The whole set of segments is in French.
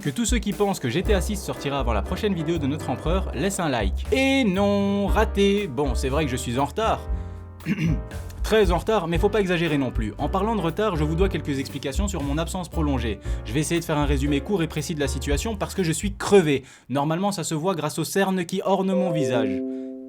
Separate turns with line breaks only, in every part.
Que tous ceux qui pensent que GTA 6 sortira avant la prochaine vidéo de notre empereur laissent un like. Et non, raté. Bon, c'est vrai que je suis en retard. Très en retard, mais faut pas exagérer non plus. En parlant de retard, je vous dois quelques explications sur mon absence prolongée. Je vais essayer de faire un résumé court et précis de la situation parce que je suis crevé. Normalement, ça se voit grâce aux cernes qui ornent mon visage.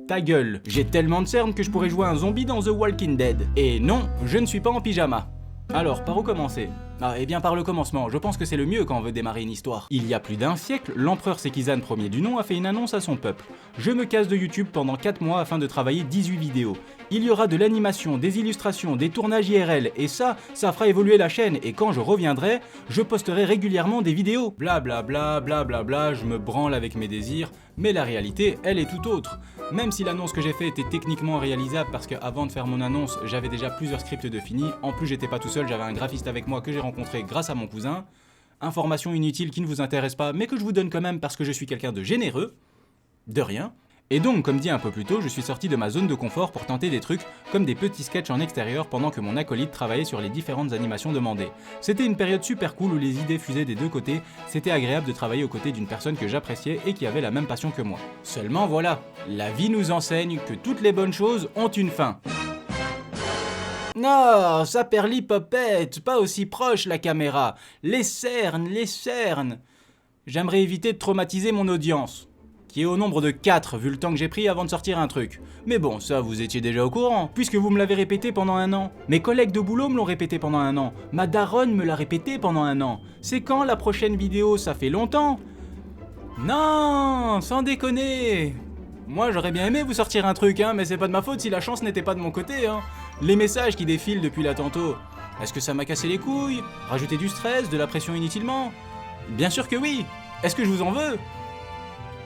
Ta gueule, j'ai tellement de cernes que je pourrais jouer un zombie dans The Walking Dead. Et non, je ne suis pas en pyjama. Alors, par où commencer ? Eh bien par le commencement, je pense que c'est le mieux quand on veut démarrer une histoire. Il y a plus d'un siècle, l'empereur Sekizan Ier du nom a fait une annonce à son peuple. Je me casse de YouTube pendant 4 mois afin de travailler 18 vidéos. Il y aura de l'animation, des illustrations, des tournages IRL, et ça fera évoluer la chaîne, et quand je reviendrai, je posterai régulièrement des vidéos. Blablabla, blablabla, je me branle avec mes désirs, mais la réalité, elle est tout autre. Même si l'annonce que j'ai faite était techniquement réalisable parce qu'avant de faire mon annonce, j'avais déjà plusieurs scripts de finis, en plus j'étais pas tout seul, j'avais un graphiste avec moi que j'ai rencontré grâce à mon cousin. Information inutile qui ne vous intéresse pas, mais que je vous donne quand même parce que je suis quelqu'un de généreux. De rien. Et donc, comme dit un peu plus tôt, je suis sorti de ma zone de confort pour tenter des trucs comme des petits sketchs en extérieur pendant que mon acolyte travaillait sur les différentes animations demandées. C'était une période super cool où les idées fusaient des deux côtés, c'était agréable de travailler aux côtés d'une personne que j'appréciais et qui avait la même passion que moi. Seulement voilà, la vie nous enseigne que toutes les bonnes choses ont une fin. Non, ça perlipopette, pas aussi proche la caméra. Les cernes, les cernes. J'aimerais éviter de traumatiser mon audience, qui est au nombre de 4 vu le temps que j'ai pris avant de sortir un truc. Mais bon, ça vous étiez déjà au courant, puisque vous me l'avez répété pendant 1 an. Mes collègues de boulot me l'ont répété pendant 1 an. Ma daronne me l'a répété pendant 1 an. C'est quand la prochaine vidéo? Ça fait longtemps. Non, sans déconner. Moi j'aurais bien aimé vous sortir un truc, mais c'est pas de ma faute si la chance n'était pas de mon côté, Les messages qui défilent depuis là tantôt, est-ce que ça m'a cassé les couilles? Rajouter du stress, de la pression inutilement? Bien sûr que oui. Est-ce que je vous en veux?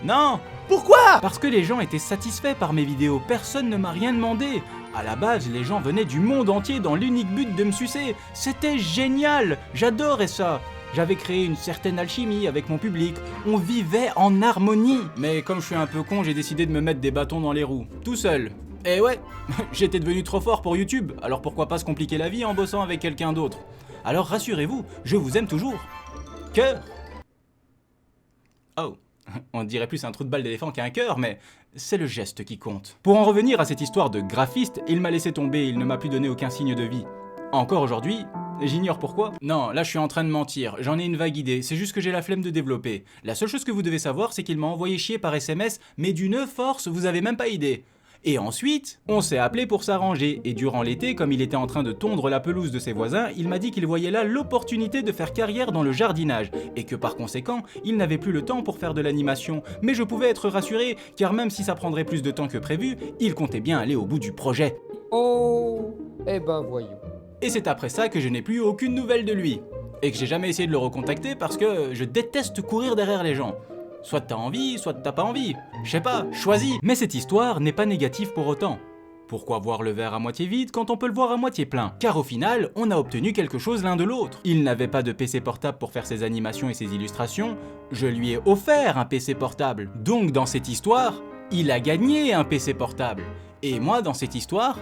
Non. Pourquoi? Parce que les gens étaient satisfaits par mes vidéos, personne ne m'a rien demandé. À la base, les gens venaient du monde entier dans l'unique but de me sucer. C'était génial, j'adorais ça. J'avais créé une certaine alchimie avec mon public, on vivait en harmonie. Mais comme je suis un peu con, j'ai décidé de me mettre des bâtons dans les roues, tout seul. Et ouais, j'étais devenu trop fort pour YouTube, alors pourquoi pas se compliquer la vie en bossant avec quelqu'un d'autre? Alors rassurez-vous, je vous aime toujours. Cœur. Oh, on dirait plus un trou de balle d'éléphant qu'un cœur, mais c'est le geste qui compte. Pour en revenir à cette histoire de graphiste, il m'a laissé tomber, il ne m'a plus donné aucun signe de vie. Encore aujourd'hui, j'ignore pourquoi. Non, là je suis en train de mentir, j'en ai une vague idée, c'est juste que j'ai la flemme de développer. La seule chose que vous devez savoir, c'est qu'il m'a envoyé chier par SMS, mais d'une force, vous avez même pas idée. Et ensuite, on s'est appelé pour s'arranger, et durant l'été, comme il était en train de tondre la pelouse de ses voisins, il m'a dit qu'il voyait là l'opportunité de faire carrière dans le jardinage, et que par conséquent, il n'avait plus le temps pour faire de l'animation. Mais je pouvais être rassuré, car même si ça prendrait plus de temps que prévu, il comptait bien aller au bout du projet.
Oh, eh ben voyons.
Et c'est après ça que je n'ai plus aucune nouvelle de lui, et que j'ai jamais essayé de le recontacter parce que je déteste courir derrière les gens. Soit t'as envie, soit t'as pas envie. Je sais pas, choisis. Mais cette histoire n'est pas négative pour autant. Pourquoi voir le verre à moitié vide quand on peut le voir à moitié plein? Car au final, on a obtenu quelque chose l'un de l'autre. Il n'avait pas de PC portable pour faire ses animations et ses illustrations. Je lui ai offert un PC portable. Donc dans cette histoire, il a gagné un PC portable. Et moi, dans cette histoire,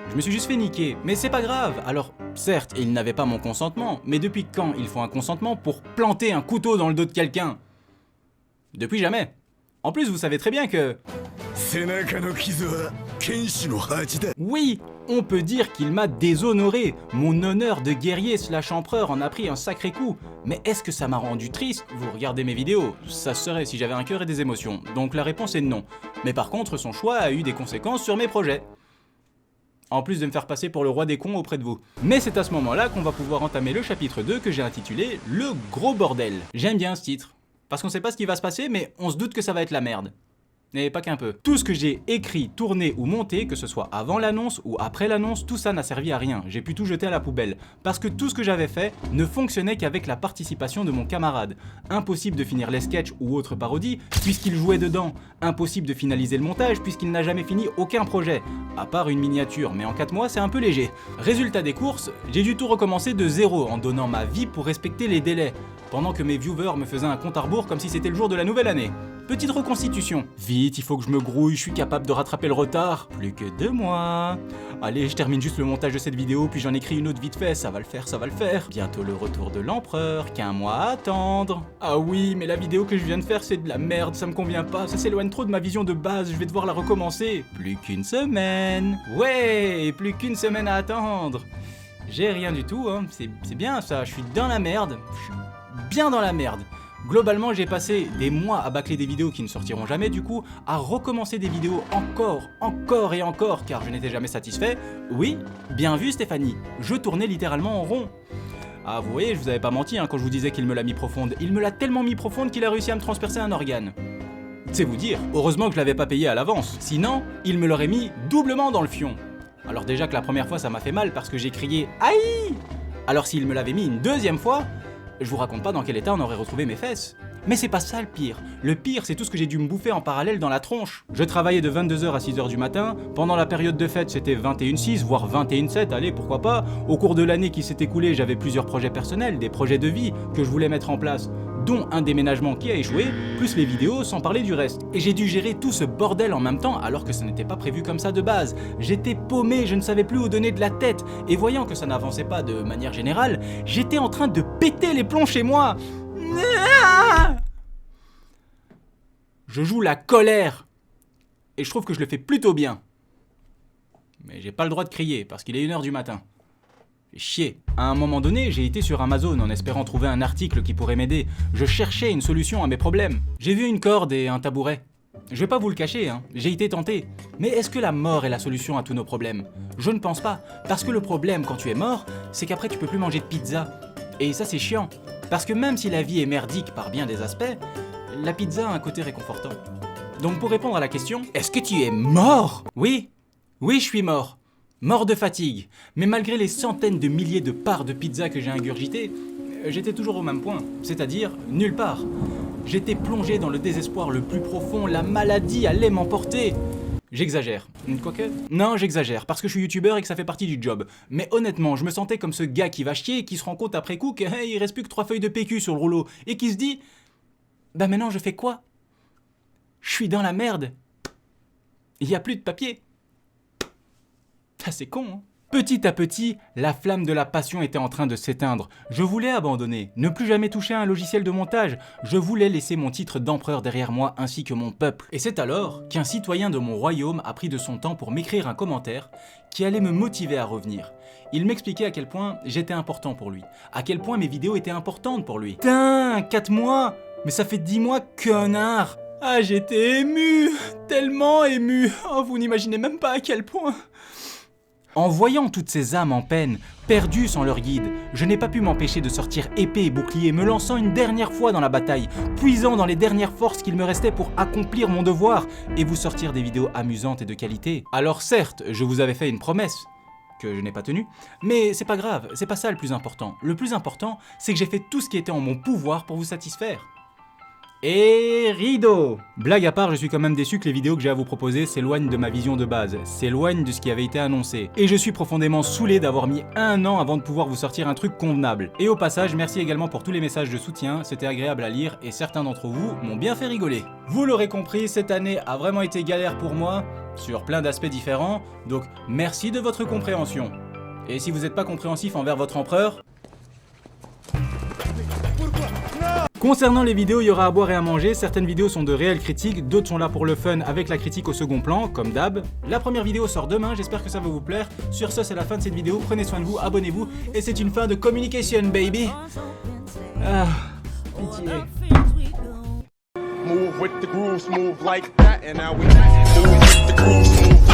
je me suis juste fait niquer. Mais c'est pas grave. Alors, certes, il n'avait pas mon consentement. Mais depuis quand il faut un consentement pour planter un couteau dans le dos de quelqu'un? Depuis jamais. En plus, vous savez très bien que... Oui, on peut dire qu'il m'a déshonoré. Mon honneur de guerrier / empereur en a pris un sacré coup. Mais est-ce que ça m'a rendu triste? Vous regardez mes vidéos, ça serait si j'avais un cœur et des émotions. Donc la réponse est non. Mais par contre, son choix a eu des conséquences sur mes projets. En plus de me faire passer pour le roi des cons auprès de vous. Mais c'est à ce moment-là qu'on va pouvoir entamer le chapitre 2 que j'ai intitulé « Le gros bordel ». J'aime bien ce titre. Parce qu'on sait pas ce qui va se passer, mais on se doute que ça va être la merde. Et pas qu'un peu. Tout ce que j'ai écrit, tourné ou monté, que ce soit avant l'annonce ou après l'annonce, tout ça n'a servi à rien. J'ai pu tout jeter à la poubelle. Parce que tout ce que j'avais fait ne fonctionnait qu'avec la participation de mon camarade. Impossible de finir les sketchs ou autres parodies, puisqu'il jouait dedans. Impossible de finaliser le montage, puisqu'il n'a jamais fini aucun projet. À part une miniature, mais en 4 mois, c'est un peu léger. Résultat des courses, j'ai dû tout recommencer de zéro en donnant ma vie pour respecter les délais. pendant que mes viewers me faisaient un compte à rebours comme si c'était le jour de la nouvelle année. Petite reconstitution. Vite, il faut que je me grouille, je suis capable de rattraper le retard. Plus que 2 mois. Allez, je termine juste le montage de cette vidéo, puis j'en écris une autre vite fait, ça va le faire, ça va le faire. Bientôt le retour de l'empereur, qu'un mois à attendre. Ah oui, mais la vidéo que je viens de faire, c'est de la merde, ça me convient pas, ça s'éloigne trop de ma vision de base, je vais devoir la recommencer. Plus qu'une semaine. Ouais, plus qu'une semaine à attendre. J'ai rien du tout, hein. C'est bien ça, je suis dans la merde. Je suis bien dans la merde. Globalement, j'ai passé des mois à bâcler des vidéos qui ne sortiront jamais, du coup, à recommencer des vidéos encore et encore, car je n'étais jamais satisfait. Oui, bien vu Stéphanie, je tournais littéralement en rond. Ah, vous voyez, je vous avais pas menti hein, quand je vous disais qu'il me l'a mis profonde. Il me l'a tellement mis profonde qu'il a réussi à me transpercer un organe. C'est vous dire, heureusement que je l'avais pas payé à l'avance, sinon, il me l'aurait mis doublement dans le fion. Alors déjà que la première fois ça m'a fait mal parce que j'ai crié « Aïe !» Alors s'il me l'avait mis une deuxième fois, je vous raconte pas dans quel état on aurait retrouvé mes fesses. Mais c'est pas ça le pire. Le pire, c'est tout ce que j'ai dû me bouffer en parallèle dans la tronche. Je travaillais de 22h à 6h du matin. Pendant la période de fête, c'était 21h06, voire 21h07, allez, pourquoi pas. Au cours de l'année qui s'est écoulée, j'avais plusieurs projets personnels, des projets de vie que je voulais mettre en place, dont un déménagement qui a échoué, plus les vidéos, sans parler du reste. Et j'ai dû gérer tout ce bordel en même temps, alors que ça n'était pas prévu comme ça de base. J'étais paumé, je ne savais plus où donner de la tête. Et voyant que ça n'avançait pas de manière générale, j'étais en train de péter les plombs chez moi. Je joue la colère. Et je trouve que je le fais plutôt bien. Mais j'ai pas le droit de crier, parce qu'il est 1h du matin. Fait chier. À un moment donné, j'ai été sur Amazon en espérant trouver un article qui pourrait m'aider. Je cherchais une solution à mes problèmes. J'ai vu une corde et un tabouret. Je vais pas vous le cacher, hein, j'ai été tenté. Mais est-ce que la mort est la solution à tous nos problèmes? Je ne pense pas. Parce que le problème quand tu es mort, c'est qu'après tu peux plus manger de pizza. Et ça c'est chiant. Parce que même si la vie est merdique par bien des aspects, la pizza a un côté réconfortant. Donc pour répondre à la question, est-ce que tu es mort? Oui, je suis mort. Mort de fatigue. Mais malgré les centaines de milliers de parts de pizza que j'ai ingurgitées, j'étais toujours au même point, c'est-à-dire nulle part. J'étais plongé dans le désespoir le plus profond, la maladie allait m'emporter. J'exagère. Quoique... Non, j'exagère, parce que je suis youtubeur et que ça fait partie du job. Mais honnêtement, je me sentais comme ce gars qui va chier et qui se rend compte après coup qu'il reste plus que 3 feuilles de PQ sur le rouleau, et qui se dit... Bah maintenant je fais quoi? Je suis dans la merde. Il y a plus de papier. Ah, c'est con, hein. Petit à petit, la flamme de la passion était en train de s'éteindre. Je voulais abandonner, ne plus jamais toucher à un logiciel de montage. Je voulais laisser mon titre d'empereur derrière moi ainsi que mon peuple. Et c'est alors qu'un citoyen de mon royaume a pris de son temps pour m'écrire un commentaire qui allait me motiver à revenir. Il m'expliquait à quel point j'étais important pour lui, à quel point mes vidéos étaient importantes pour lui. Putain, 4 mois! Mais ça fait 10 mois, connard! Ah, j'étais ému! Tellement ému! Oh, vous n'imaginez même pas à quel point! En voyant toutes ces âmes en peine, perdues sans leur guide, je n'ai pas pu m'empêcher de sortir épée et bouclier, me lançant une dernière fois dans la bataille, puisant dans les dernières forces qu'il me restait pour accomplir mon devoir et vous sortir des vidéos amusantes et de qualité. Alors certes, je vous avais fait une promesse, que je n'ai pas tenue, mais c'est pas grave, c'est pas ça le plus important. Le plus important, c'est que j'ai fait tout ce qui était en mon pouvoir pour vous satisfaire. Et rideau! Blague à part, je suis quand même déçu que les vidéos que j'ai à vous proposer s'éloignent de ma vision de base, s'éloignent de ce qui avait été annoncé. Et je suis profondément saoulé d'avoir mis 1 an avant de pouvoir vous sortir un truc convenable. Et au passage, merci également pour tous les messages de soutien, c'était agréable à lire et certains d'entre vous m'ont bien fait rigoler. Vous l'aurez compris, cette année a vraiment été galère pour moi, sur plein d'aspects différents, donc merci de votre compréhension. Et si vous n'êtes pas compréhensif envers votre empereur... Concernant les vidéos, il y aura à boire et à manger, certaines vidéos sont de réelles critiques, d'autres sont là pour le fun avec la critique au second plan, comme d'hab. La première vidéo sort demain, j'espère que ça va vous plaire. Sur ce, c'est la fin de cette vidéo, prenez soin de vous, abonnez-vous, et c'est une fin de communication, baby. Ah, pitié.
Move with the grooves, move like that, and now we move with the grooves, move